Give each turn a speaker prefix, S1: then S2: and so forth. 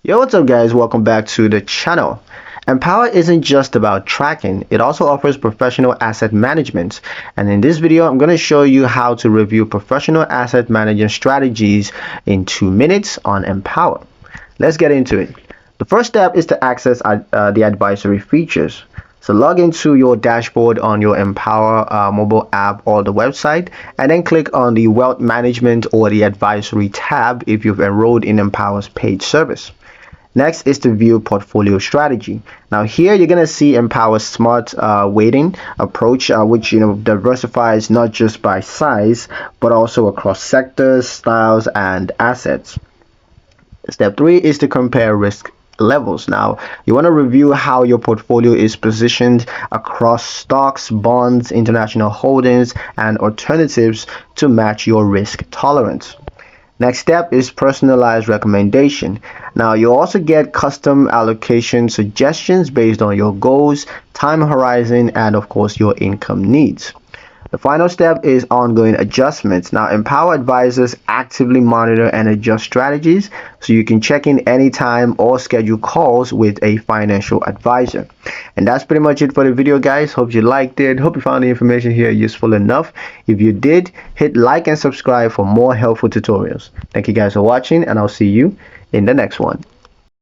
S1: Yo, what's up guys? Welcome back to the channel. Empower isn't just about tracking, it also offers professional asset management. And in this video, I'm going to show you how to review professional asset management strategies in 2 minutes on Empower. Let's get into it. The first step is to access the advisory features. So log into your dashboard on your Empower mobile app or the website, and then click on the Wealth Management or the Advisory tab if you've enrolled in Empower's paid service. Next is to view portfolio strategy. Now here you're going to see Empower's smart weighting approach, which diversifies not just by size, but also across sectors, styles, and assets. Step 3 is to compare risk levels. Now you want to review how your portfolio is positioned across stocks, bonds, international holdings, and alternatives to match your risk tolerance. Next step is personalized recommendation. Now you also get custom allocation suggestions based on your goals, time horizon, and of course your income needs. The final step is ongoing adjustments. Now Empower advisors actively monitor and adjust strategies, so you can check in anytime or schedule calls with a financial advisor. And that's pretty much it for the video, guys. Hope you liked it. Hope you found the information here useful enough. If you did, hit like and subscribe for more helpful tutorials. Thank you guys for watching, and I'll see you in the next one.